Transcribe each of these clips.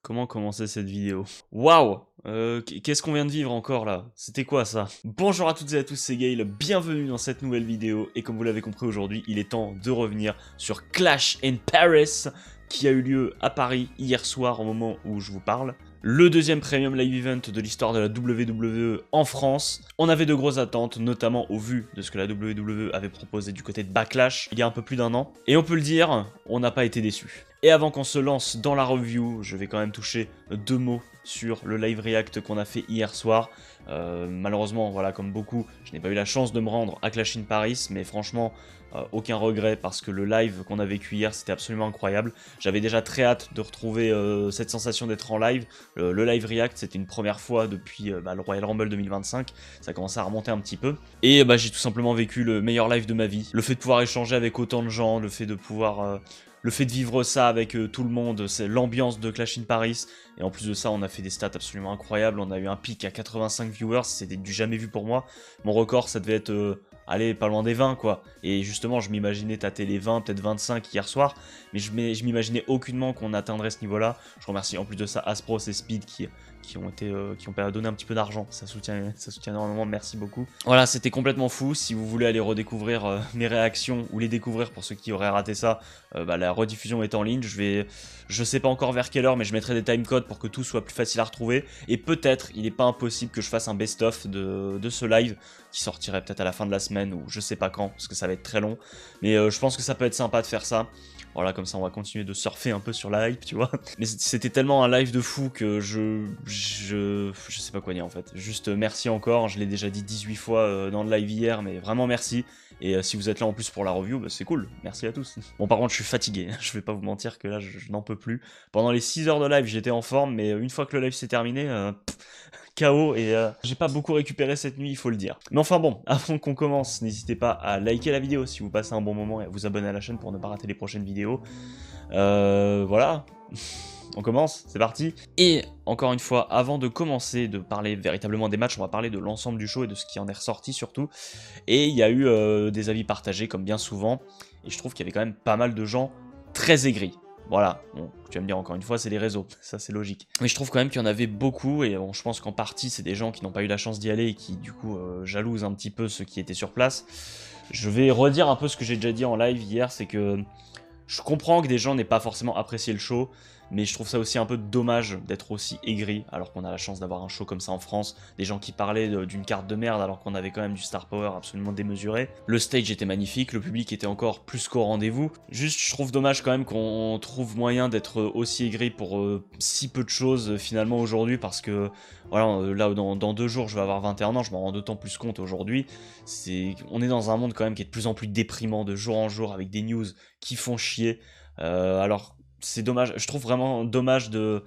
Comment commencer cette vidéo? Waouh! Qu'est-ce qu'on vient de vivre encore là? C'était quoi ça? Bonjour à toutes et à tous, c'est Gaël, bienvenue dans cette nouvelle vidéo, et comme vous l'avez compris aujourd'hui, il est temps de revenir sur Clash in Paris, qui a eu lieu à Paris hier soir au moment où je vous parle. Le deuxième Premium Live Event de l'histoire de la WWE en France. On avait de grosses attentes, notamment au vu de ce que la WWE avait proposé du côté de Backlash il y a un peu plus d'un an. Et on peut le dire, on n'a pas été déçus. Et avant qu'on se lance dans la review, je vais quand même toucher deux mots sur le live react qu'on a fait hier soir. Malheureusement, voilà, comme beaucoup, je n'ai pas eu la chance de me rendre à Clash in Paris, mais franchement, aucun regret parce que le live qu'on a vécu hier, c'était absolument incroyable. J'avais déjà très hâte de retrouver cette sensation d'être en live. Le live react, c'était une première fois depuis le Royal Rumble 2025. Ça commençait à remonter un petit peu. Et j'ai tout simplement vécu le meilleur live de ma vie. Le fait de pouvoir échanger avec autant de gens, le fait de pouvoir... Le fait de vivre ça avec tout le monde, c'est l'ambiance de Clash in Paris. Et en plus de ça, on a fait des stats absolument incroyables. On a eu un pic à 85 viewers, c'était du jamais vu pour moi. Mon record, ça devait être, allez, pas loin des 20, quoi. Et justement, je m'imaginais tâter les 20, peut-être 25 hier soir. Mais je m'imaginais aucunement qu'on atteindrait ce niveau-là. Je remercie en plus de ça Aspros et Speed qui ont donné un petit peu d'argent. Ça soutient énormément, merci beaucoup. Voilà, c'était complètement fou. Si vous voulez aller redécouvrir mes réactions ou les découvrir pour ceux qui auraient raté ça, la rediffusion est en ligne. Je sais pas encore vers quelle heure, mais je mettrai des timecodes pour que tout soit plus facile à retrouver. Et peut-être, il n'est pas impossible que je fasse un best-of de ce live qui sortirait peut-être à la fin de la semaine ou je sais pas quand, parce que ça va être très long. Mais je pense que ça peut être sympa de faire ça. Voilà, comme ça on va continuer de surfer un peu sur la hype, tu vois. Mais c'était tellement un live de fou que je sais pas quoi dire en fait. Juste merci encore, je l'ai déjà dit 18 fois dans le live hier, mais vraiment merci. Et si vous êtes là en plus pour la review, c'est cool, merci à tous. Bon par contre je suis fatigué, je vais pas vous mentir que là je n'en peux plus. Pendant les 6 heures de live j'étais en forme, mais une fois que le live s'est terminé, KO, et j'ai pas beaucoup récupéré cette nuit, il faut le dire. Mais enfin bon, avant qu'on commence, n'hésitez pas à liker la vidéo si vous passez un bon moment et à vous abonner à la chaîne pour ne pas rater les prochaines vidéos. Voilà, on commence, c'est parti. Et encore une fois, avant de commencer de parler véritablement des matchs, on va parler de l'ensemble du show et de ce qui en est ressorti surtout. Et il y a eu des avis partagés comme bien souvent, et je trouve qu'il y avait quand même pas mal de gens très aigris. Voilà, bon, tu vas me dire encore une fois, c'est les réseaux, ça c'est logique. Mais je trouve quand même qu'il y en avait beaucoup, et bon, je pense qu'en partie c'est des gens qui n'ont pas eu la chance d'y aller et qui du coup jalousent un petit peu ceux qui étaient sur place. Je vais redire un peu ce que j'ai déjà dit en live hier, c'est que je comprends que des gens n'aient pas forcément apprécié le show, mais je trouve ça aussi un peu dommage d'être aussi aigri, alors qu'on a la chance d'avoir un show comme ça en France, des gens qui parlaient d'une carte de merde alors qu'on avait quand même du star power absolument démesuré. Le stage était magnifique, le public était encore plus qu'au rendez-vous. Juste, je trouve dommage quand même qu'on trouve moyen d'être aussi aigri pour si peu de choses finalement aujourd'hui, parce que voilà, là dans 2 jours je vais avoir 21 ans, je m'en rends d'autant plus compte aujourd'hui. On est dans un monde quand même qui est de plus en plus déprimant de jour en jour, avec des news qui font chier. Alors c'est dommage, je trouve vraiment dommage de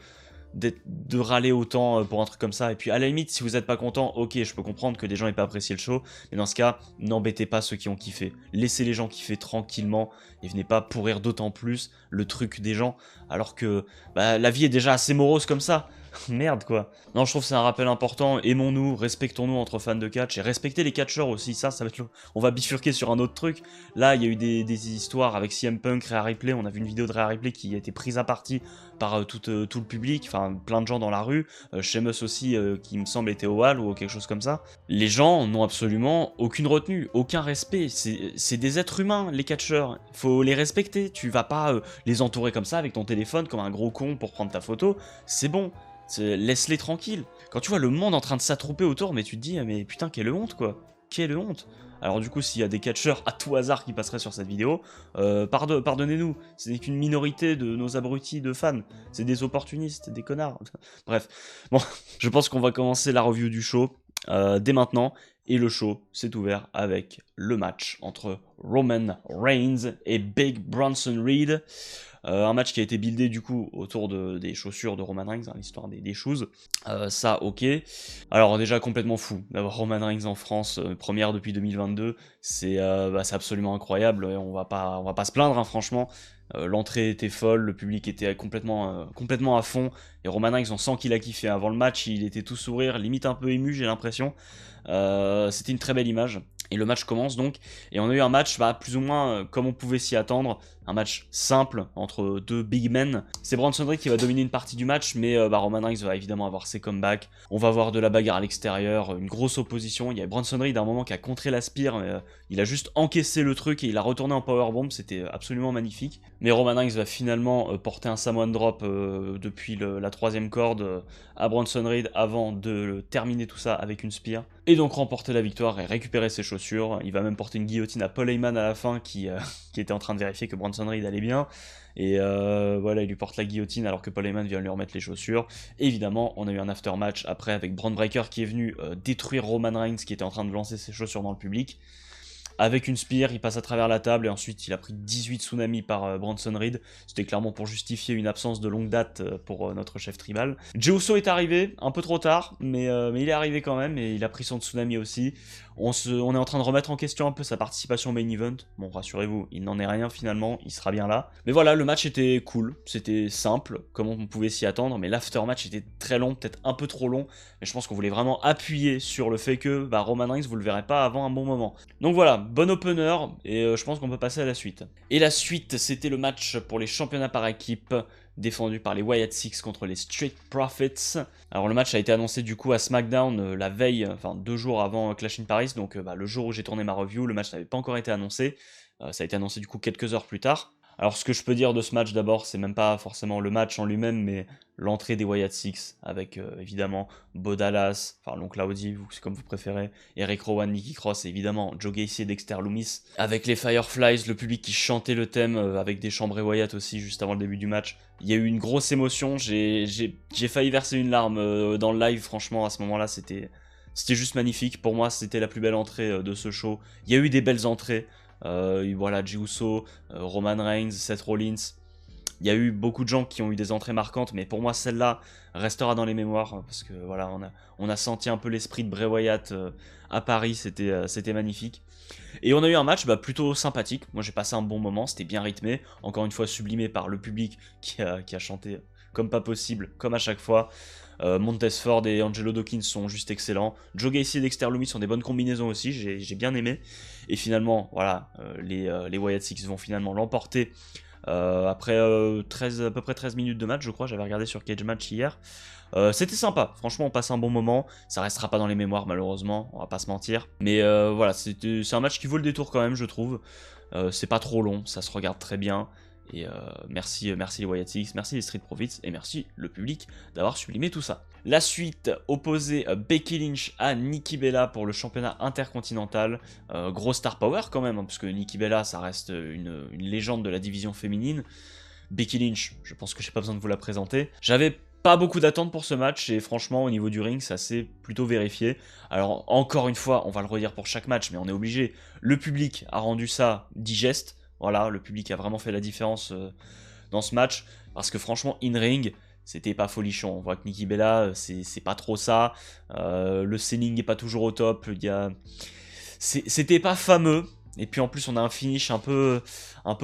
râler autant pour un truc comme ça. Et puis à la limite, si vous n'êtes pas content, ok, je peux comprendre que des gens n'aient pas apprécié le show, mais dans ce cas, n'embêtez pas ceux qui ont kiffé. Laissez les gens kiffer tranquillement et venez pas pourrir d'autant plus le truc des gens, alors que la vie est déjà assez morose comme ça. Merde quoi. Non, je trouve que c'est un rappel important. Aimons-nous, respectons-nous entre fans de catch et respectez les catcheurs aussi. Ça va être on va bifurquer sur un autre truc. Là, il y a eu des histoires avec CM Punk, Rhea Ripley. On a vu une vidéo de Rhea Ripley qui a été prise à partie par tout le public, enfin plein de gens dans la rue. Sheamus aussi, qui me semble était au hall ou quelque chose comme ça. Les gens n'ont absolument aucune retenue, aucun respect. C'est des êtres humains, les catcheurs. Faut les respecter. Tu vas pas les entourer comme ça avec ton téléphone comme un gros con pour prendre ta photo. C'est bon. Laisse-les tranquilles. Quand tu vois le monde en train de s'attrouper autour, mais tu te dis, mais putain, quelle honte quoi. Quelle honte. Alors du coup, s'il y a des catcheurs à tout hasard qui passeraient sur cette vidéo, pardonnez-nous, ce n'est qu'une minorité de nos abrutis de fans. C'est des opportunistes, des connards. Bref, bon, je pense qu'on va commencer la review du show dès maintenant. Et le show s'est ouvert avec le match entre Roman Reigns et Big Bronson Reed. Un match qui a été buildé du coup autour des chaussures de Roman Reigns, l'histoire des shoes. Ça, ok. Alors déjà complètement fou d'avoir Roman Reigns en France, première depuis 2022. C'est absolument incroyable. On va pas se plaindre, hein, franchement. L'entrée était folle, le public était complètement à fond. Et Roman Reigns, on sent qu'il a kiffé. Avant le match, il était tout sourire, limite un peu ému, j'ai l'impression. C'était une très belle image. Et le match commence donc, et on a eu un match plus ou moins comme on pouvait s'y attendre, un match simple entre deux big men. C'est Bronson Reed qui va dominer une partie du match, mais Roman Reigns va évidemment avoir ses comebacks. On va voir de la bagarre à l'extérieur, une grosse opposition. Il y a Bronson Reed à un moment qui a contré la spear, mais il a juste encaissé le truc et il a retourné en powerbomb, c'était absolument magnifique. Mais Roman Reigns va finalement porter un Samoan Drop depuis la troisième corde à Bronson Reed avant de terminer tout ça avec une spear. Et donc remporter la victoire et récupérer ses chaussures. Il va même porter une guillotine à Paul Heyman à la fin qui était en train de vérifier que Bronson Reed allait bien. Et voilà, il lui porte la guillotine alors que Paul Heyman vient lui remettre les chaussures. Et évidemment, on a eu un aftermatch après avec Bron Breakker qui est venu détruire Roman Reigns qui était en train de lancer ses chaussures dans le public. Avec une spear, il passe à travers la table et ensuite il a pris 18 tsunamis par Bronson Reed. C'était clairement pour justifier une absence de longue date pour notre chef tribal. Jey Uso est arrivé, un peu trop tard, mais il est arrivé quand même et il a pris son tsunami aussi. On est en train de remettre en question un peu sa participation au main event. Bon, rassurez-vous, il n'en est rien finalement, il sera bien là. Mais voilà, le match était cool, c'était simple, comme on pouvait s'y attendre, mais l'aftermatch était très long, peut-être un peu trop long. Mais je pense qu'on voulait vraiment appuyer sur le fait que Roman Reigns, vous le verrez pas avant un bon moment. Donc voilà, bon opener, et je pense qu'on peut passer à la suite. Et la suite, c'était le match pour les championnats par équipe, défendu par les Wyatt Six contre les Street Profits. Alors le match a été annoncé du coup à SmackDown la veille, enfin 2 jours avant Clash in Paris, donc le jour où j'ai tourné ma review, le match n'avait pas encore été annoncé. Ça a été annoncé du coup quelques heures plus tard. Alors ce que je peux dire de ce match d'abord, c'est même pas forcément le match en lui-même, mais l'entrée des Wyatt Six, avec évidemment Bo Dallas, enfin l'oncle Audi, c'est comme vous préférez, Eric Rowan, Nikki Cross, et évidemment Joe Gacy et Dexter Lumis, avec les Fireflies, le public qui chantait le thème, avec des chambres et Wyatt aussi juste avant le début du match. Il y a eu une grosse émotion, j'ai failli verser une larme dans le live, franchement à ce moment-là c'était juste magnifique. Pour moi c'était la plus belle entrée de ce show. Il y a eu des belles entrées. Voilà, Jey Uso, Roman Reigns, Seth Rollins. Il y a eu beaucoup de gens qui ont eu des entrées marquantes, mais pour moi celle-là restera dans les mémoires parce que voilà, on a senti un peu l'esprit de Bray Wyatt à Paris, c'était magnifique. Et on a eu un match plutôt sympathique. Moi j'ai passé un bon moment, c'était bien rythmé, encore une fois sublimé par le public qui a chanté comme pas possible, comme à chaque fois. Montez Ford et Angelo Dawkins sont juste excellents. Joe Gacy et Dexter Lumis sont des bonnes combinaisons aussi, j'ai bien aimé. Et finalement, voilà, les Wyatt Six vont finalement l'emporter après à peu près 13 minutes de match, je crois. J'avais regardé sur Cage Match hier. C'était sympa, franchement on passe un bon moment. Ça restera pas dans les mémoires malheureusement, on va pas se mentir. Mais voilà, c'est un match qui vaut le détour quand même, je trouve. C'est pas trop long, ça se regarde très bien. Et merci les Wyatt Six, merci les Street Profits et merci le public d'avoir sublimé tout ça. La suite opposait Becky Lynch à Nikki Bella pour le championnat intercontinental. Gros star power quand même, hein, parce que Nikki Bella ça reste une légende de la division féminine. Becky Lynch, je pense que j'ai pas besoin de vous la présenter. J'avais pas beaucoup d'attentes pour ce match et franchement au niveau du ring ça s'est plutôt vérifié. Alors encore une fois, on va le redire pour chaque match mais on est obligé. Le public a rendu ça digeste. Voilà, le public a vraiment fait la différence dans ce match, parce que franchement, in-ring, c'était pas folichon. On voit que Nikki Bella, c'est pas trop ça. Le selling est pas toujours au top. C'était pas fameux. Et puis en plus, on a un finish un peu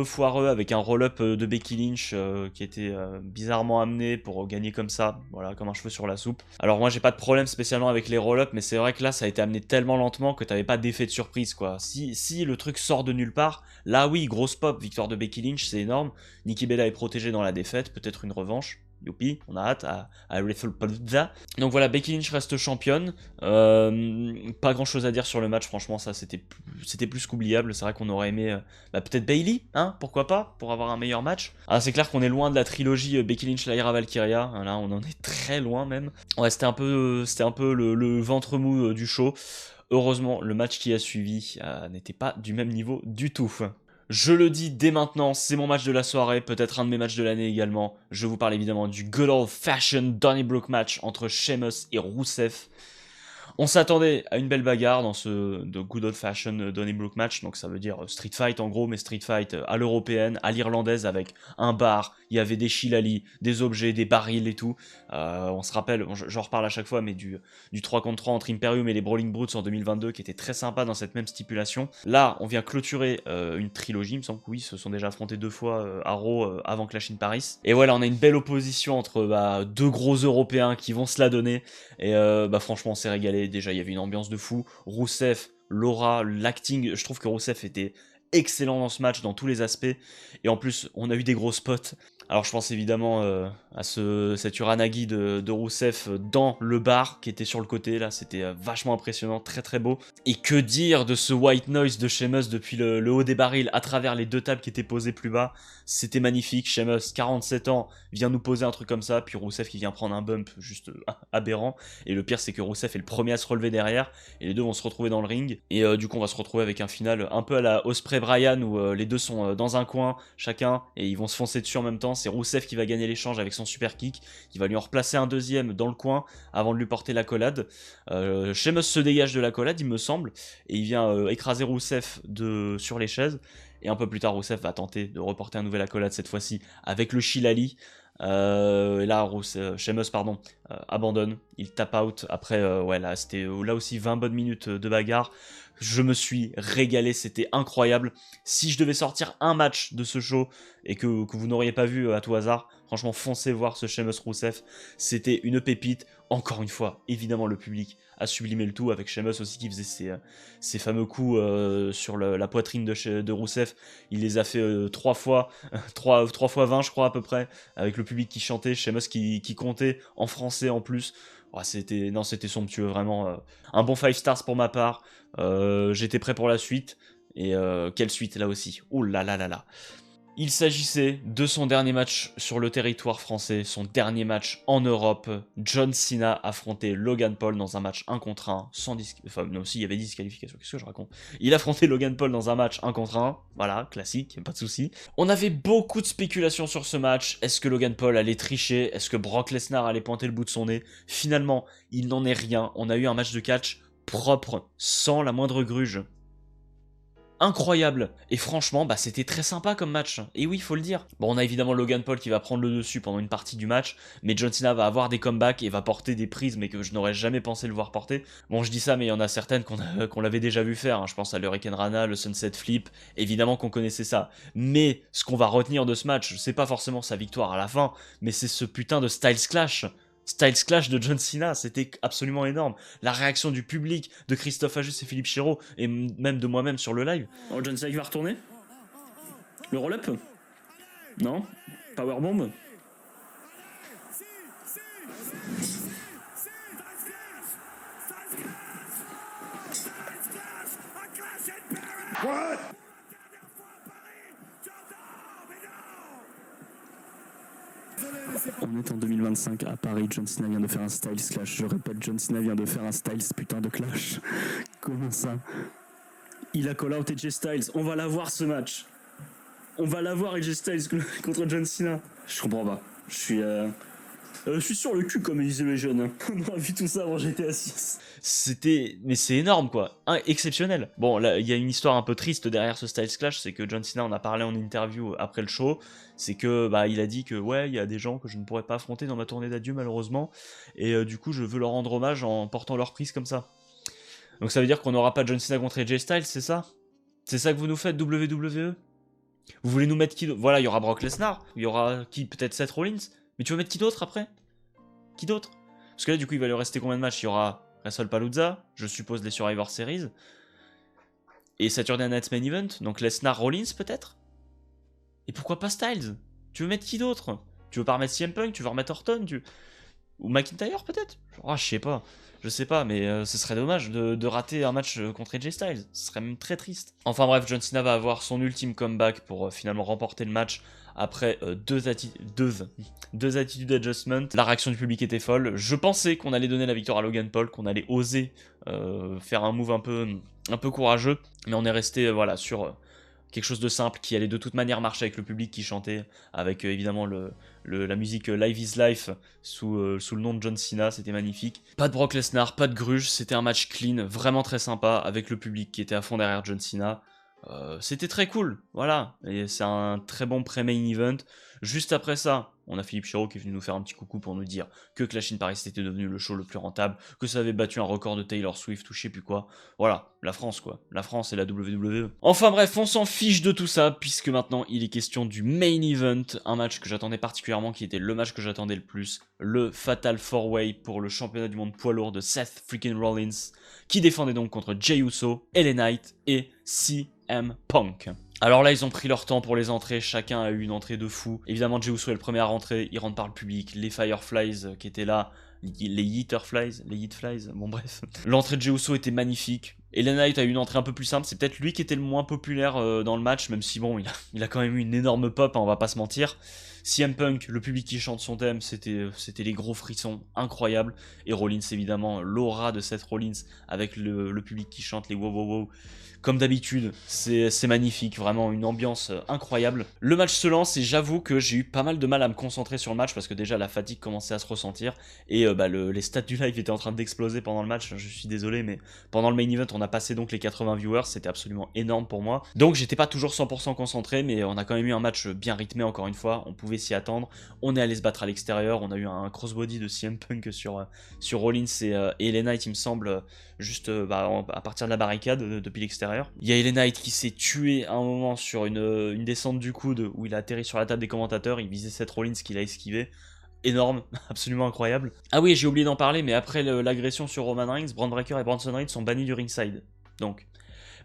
foireux avec un roll-up de Becky Lynch qui était bizarrement amené pour gagner comme ça, voilà, comme un cheveu sur la soupe. Alors moi, j'ai pas de problème spécialement avec les roll-up, mais c'est vrai que là, ça a été amené tellement lentement que t'avais pas d'effet de surprise, quoi. Si le truc sort de nulle part, là oui, grosse pop, victoire de Becky Lynch, c'est énorme. Nikki Bella est protégée dans la défaite, peut-être une revanche. Youpi, on a hâte à WrestlePalooza. Donc voilà, Becky Lynch reste championne. Pas grand chose à dire sur le match, franchement, ça c'était plus qu'oubliable. C'est vrai qu'on aurait aimé peut-être Bayley, hein, pourquoi pas, pour avoir un meilleur match. Ah, c'est clair qu'on est loin de la trilogie Becky Lynch, Lyra Valkyria. Là, on en est très loin même. Ouais, c'était un peu le ventre mou du show. Heureusement, le match qui a suivi n'était pas du même niveau du tout. Je le dis dès maintenant, c'est mon match de la soirée, peut-être un de mes matchs de l'année également. Je vous parle évidemment du good old fashioned Donnybrook match entre Sheamus et Rusev. On s'attendait à une belle bagarre dans ce good old fashioned Donnybrook match, donc ça veut dire street fight en gros, mais street fight à l'européenne, à l'irlandaise avec un bar, il y avait des shillali, des objets, des barils et tout. On se rappelle, j'en reparle à chaque fois, mais du 3 contre 3 entre Imperium et les Brawling Brutes en 2022 qui était très sympa dans cette même stipulation. Là, on vient clôturer une trilogie, il me semble que oui, se sont déjà affrontés 2 fois à Raw avant Clash in Paris. Et voilà, on a une belle opposition entre 2 gros Européens qui vont se la donner. Et franchement, on s'est régalé. Déjà, il y avait une ambiance de fou. Rusev, Laura, l'acting, je trouve que Rusev était excellent dans ce match, dans tous les aspects. Et en plus, on a eu des gros spots. Alors je pense évidemment à cet Uranagi de Rousseff dans le bar qui était sur le côté, là c'était vachement impressionnant, très très beau. Et que dire de ce white noise de Sheamus depuis le haut des barils à travers les deux tables qui étaient posées plus bas, c'était magnifique. Sheamus, 47 ans, vient nous poser un truc comme ça, puis Rousseff qui vient prendre un bump juste aberrant. Et le pire c'est que Rousseff est le premier à se relever derrière, et les deux vont se retrouver dans le ring. Et du coup on va se retrouver avec un final un peu à la Ospreay Bryan où les deux sont dans un coin chacun, et ils vont se foncer dessus en même temps. C'est Rousseff qui va gagner l'échange avec son super kick, qui va lui en replacer un deuxième dans le coin avant de lui porter l'accolade. Sheamus se dégage de l'accolade, il me semble, et il vient écraser Rousseff sur les chaises. Et un peu plus tard, Rousseff va tenter de reporter un nouvel accolade, cette fois-ci avec le Shillelagh. Et là, Sheamus abandonne, il tap out. Après, ouais, là, c'était là aussi 20 bonnes minutes de bagarre. Je me suis régalé, c'était incroyable. Si je devais sortir un match de ce show et que vous n'auriez pas vu à tout hasard, franchement, foncez voir ce Sheamus Rousseff. C'était une pépite. Encore une fois, évidemment, le public a sublimé le tout avec Sheamus aussi qui faisait ses fameux coups sur la poitrine de Rousseff. Il les a fait 3 fois, 3 fois 20 je crois à peu près, avec le public qui chantait, Sheamus qui comptait en français en plus. Oh, c'était somptueux, vraiment. Un bon 5 stars pour ma part. J'étais prêt pour la suite. Et quelle suite là aussi. Ouh là là là là. Il s'agissait de son dernier match sur le territoire français, son dernier match en Europe. John Cena affrontait Logan Paul dans un match 1 contre 1, sans enfin non, si, il y avait disqualification, qu'est-ce que je raconte? Il affrontait Logan Paul dans un match 1 contre 1, voilà, classique, pas de souci. On avait beaucoup de spéculations sur ce match. Est-ce que Logan Paul allait tricher? Est-ce que Brock Lesnar allait pointer le bout de son nez? Finalement, il n'en est rien. On a eu un match de catch propre, sans la moindre gruge. Incroyable. Et franchement, bah, c'était très sympa comme match. Et oui, il faut le dire. Bon, on a évidemment Logan Paul qui va prendre le dessus pendant une partie du match, mais John Cena va avoir des comebacks et va porter des prises, mais que je n'aurais jamais pensé le voir porter. Bon, je dis ça, mais il y en a certaines qu'on l'avait déjà vu faire. Hein. Je pense à l'Hurricane Rana, le Sunset Flip. Évidemment qu'on connaissait ça. Mais ce qu'on va retenir de ce match, c'est pas forcément sa victoire à la fin, mais c'est ce putain de Styles Clash. Styles Clash de John Cena, c'était absolument énorme. La réaction du public, de Christophe Ajus et Philippe Chéreau, et même de moi-même sur le live. Oh, John Cena qui va retourner. Le roll-up. Non. Powerbomb. What? On est en 2025 à Paris, John Cena vient de faire un Styles Clash. Je répète, John Cena vient de faire un Styles putain de clash. Comment ça? Il a call out AJ Styles. On va l'avoir ce match. On va l'avoir AJ Styles contre John Cena. Je comprends pas. Je suis sur le cul comme disaient les jeunes. On a vu tout ça avant GTA 6. Mais c'est énorme quoi, exceptionnel. Bon, là, il y a une histoire un peu triste derrière ce Styles Clash, c'est que John Cena en a parlé en interview après le show. C'est que bah il a dit que ouais, il y a des gens que je ne pourrais pas affronter dans ma tournée d'adieu malheureusement, et du coup je veux leur rendre hommage en portant leur prise comme ça. Donc ça veut dire qu'on n'aura pas John Cena contre AJ Styles, c'est ça? C'est ça que vous nous faites, WWE? Vous voulez nous mettre qui d'autre? Voilà, il y aura Brock Lesnar, il y aura qui? Peut-être Seth Rollins. Mais tu veux mettre qui d'autre après? Qui d'autre? Parce que là, du coup, il va lui rester combien de matchs? Il y aura WrestlePalooza, je suppose les Survivor Series, et Saturday Night's Main Event, donc Lesnar Rollins peut-être? Et pourquoi pas Styles? Tu veux mettre qui d'autre? Tu veux pas remettre CM Punk? Tu veux remettre Orton? Ou McIntyre peut-être? Je sais pas. Je sais pas, mais ce serait dommage de rater un match contre AJ Styles. Ce serait même très triste. Enfin bref, John Cena va avoir son ultime comeback pour finalement remporter le match après deux attitude adjustment. La réaction du public était folle. Je pensais qu'on allait donner la victoire à Logan Paul, qu'on allait oser faire un move un peu courageux, mais on est resté voilà sur quelque chose de simple qui allait de toute manière marcher avec le public qui chantait, avec évidemment la musique Live is Life sous le nom de John Cena, c'était magnifique. Pas de Brock Lesnar, pas de gruge, c'était un match clean, vraiment très sympa, avec le public qui était à fond derrière John Cena. C'était très cool, voilà, et c'est un très bon pré-main event. Juste après ça, on a Philippe Chéreau qui est venu nous faire un petit coucou pour nous dire que Clash in Paris était devenu le show le plus rentable, que ça avait battu un record de Taylor Swift ou je sais plus quoi. Voilà, la France quoi, la France et la WWE. Enfin bref, on s'en fiche de tout ça, puisque maintenant il est question du main event, un match que j'attendais particulièrement, qui était le match que j'attendais le plus, le Fatal 4-Way pour le championnat du monde poids lourd de Seth freaking Rollins, qui défendait donc contre Jey Uso, LA Knight et CM Punk. Alors là, ils ont pris leur temps pour les entrées, chacun a eu une entrée de fou. Évidemment, Jey Uso est le premier à rentrer, il rentre par le public, les Fireflies qui étaient là, les Yeetflies, bon bref. L'entrée de Jey Uso était magnifique. LA Knight a eu une entrée un peu plus simple, c'est peut-être lui qui était le moins populaire dans le match, même si bon, il a quand même eu une énorme pop, hein, on va pas se mentir. CM Punk, le public qui chante son thème, c'était les gros frissons incroyables. Et Rollins, évidemment, l'aura de Seth Rollins avec le public qui chante les wow wow wow. Comme d'habitude, c'est magnifique, vraiment une ambiance incroyable. Le match se lance et j'avoue que j'ai eu pas mal de mal à me concentrer sur le match parce que déjà la fatigue commençait à se ressentir et les stats du live étaient en train d'exploser pendant le match, je suis désolé mais pendant le main event on a passé donc les 80 viewers, c'était absolument énorme pour moi. Donc j'étais pas toujours 100% concentré mais on a quand même eu un match bien rythmé encore une fois, on pouvait s'y attendre, on est allé se battre à l'extérieur, on a eu un crossbody de CM Punk sur Rollins et LA Knight il me semble, juste à partir de la barricade depuis l'extérieur. Il y a LA Knight qui s'est tué à un moment sur une descente du coude où il a atterri sur la table des commentateurs, il visait Seth Rollins qu'il a esquivé. Énorme, absolument incroyable. Ah oui, j'ai oublié d'en parler, mais après l'agression sur Roman Reigns, Braun Breaker et Bronson Reed sont bannis du ringside. Donc,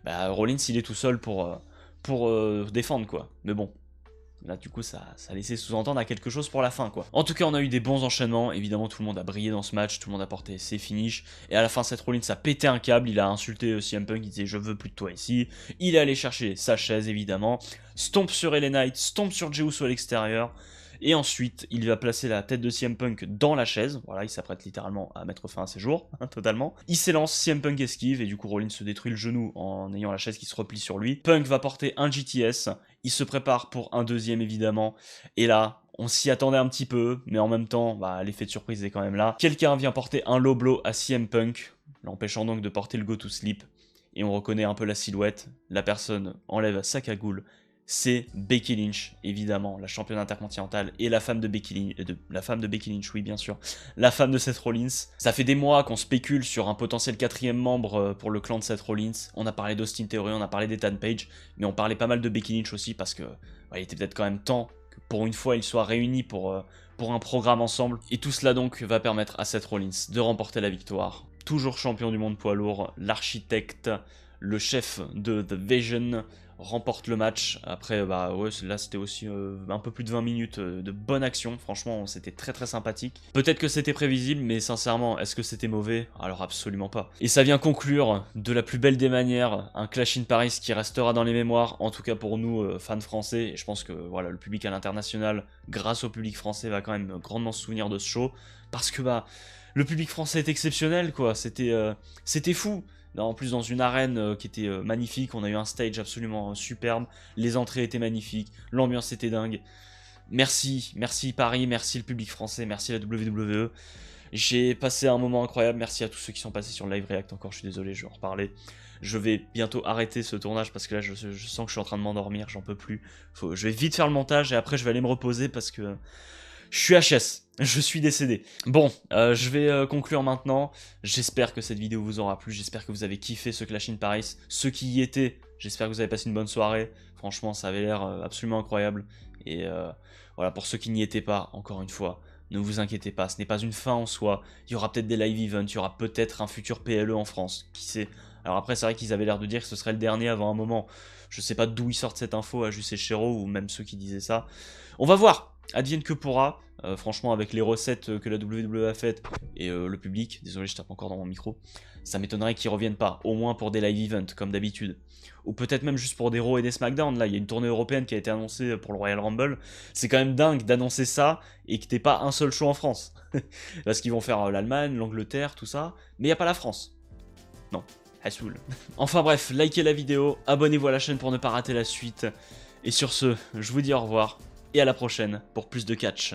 Rollins il est tout seul pour défendre quoi. Mais bon, là du coup ça laissait sous-entendre à quelque chose pour la fin quoi. En tout cas on a eu des bons enchaînements, évidemment tout le monde a brillé dans ce match, tout le monde a porté ses finishes, et à la fin Seth Rollins a pété un câble, il a insulté CM Punk, il disait je veux plus de toi ici, il est allé chercher sa chaise évidemment, stomp sur LA Knight, stomp sur Jey Uso à l'extérieur, et ensuite il va placer la tête de CM Punk dans la chaise, voilà il s'apprête littéralement à mettre fin à ses jours, totalement. Il s'élance, CM Punk esquive et du coup Rollins se détruit le genou en ayant la chaise qui se replie sur lui. Punk va porter un GTS, il se prépare pour un deuxième évidemment, et là on s'y attendait un petit peu, mais en même temps l'effet de surprise est quand même là. Quelqu'un vient porter un low blow à CM Punk, l'empêchant donc de porter le go to sleep, et on reconnaît un peu la silhouette, la personne enlève sa cagoule. C'est Becky Lynch, évidemment, la championne intercontinentale et la femme de Becky Lynch, oui bien sûr, la femme de Seth Rollins. Ça fait des mois qu'on spécule sur un potentiel 4e membre pour le clan de Seth Rollins. On a parlé d'Austin Theory, on a parlé d'Ethan Page, mais on parlait pas mal de Becky Lynch aussi parce que il était peut-être quand même temps que pour une fois ils soient réunis pour un programme ensemble. Et tout cela donc va permettre à Seth Rollins de remporter la victoire. Toujours champion du monde poids lourd, l'architecte, le chef de The Vision, remporte le match. Après là c'était aussi un peu plus de 20 minutes de bonne action, franchement c'était très très sympathique. Peut-être que c'était prévisible, mais sincèrement est-ce que c'était mauvais? Alors absolument pas. Et ça vient conclure de la plus belle des manières un Clash in Paris qui restera dans les mémoires, en tout cas pour nous fans français, et je pense que voilà, le public à l'international grâce au public français va quand même grandement se souvenir de ce show, parce que le public français est exceptionnel quoi, c'était fou. En plus dans une arène qui était magnifique, on a eu un stage absolument superbe, les entrées étaient magnifiques, l'ambiance était dingue. Merci Paris, merci le public français, merci la WWE. J'ai passé un moment incroyable, merci à tous ceux qui sont passés sur le live react encore, je suis désolé, je vais en reparler. Je vais bientôt arrêter ce tournage parce que là je sens que je suis en train de m'endormir, j'en peux plus. Je vais vite faire le montage et après je vais aller me reposer parce que je suis HS, je suis décédé. Bon, je vais conclure maintenant. J'espère que cette vidéo vous aura plu, j'espère que vous avez kiffé ce Clash in Paris. Ceux qui y étaient, j'espère que vous avez passé une bonne soirée. Franchement, ça avait l'air absolument incroyable. Et voilà, pour ceux qui n'y étaient pas, encore une fois, ne vous inquiétez pas, ce n'est pas une fin en soi. Il y aura peut-être des live events, il y aura peut-être un futur PLE en France, qui sait. Alors après, c'est vrai qu'ils avaient l'air de dire que ce serait le dernier avant un moment. Je sais pas d'où ils sortent cette info, à Just et Chero, ou même ceux qui disaient ça. On va voir, advienne que pourra. Franchement, avec les recettes que la WWE a faites et le public, désolé, je tape encore dans mon micro, ça m'étonnerait qu'ils reviennent pas, au moins pour des live events, comme d'habitude. Ou peut-être même juste pour des Raw et des SmackDown. Là, il y a une tournée européenne qui a été annoncée pour le Royal Rumble. C'est quand même dingue d'annoncer ça et que t'aies pas un seul show en France. Parce qu'ils vont faire l'Allemagne, l'Angleterre, tout ça, mais il n'y a pas la France. Non. Hassoul. Enfin bref, likez la vidéo, abonnez-vous à la chaîne pour ne pas rater la suite. Et sur ce, je vous dis au revoir et à la prochaine pour plus de catch.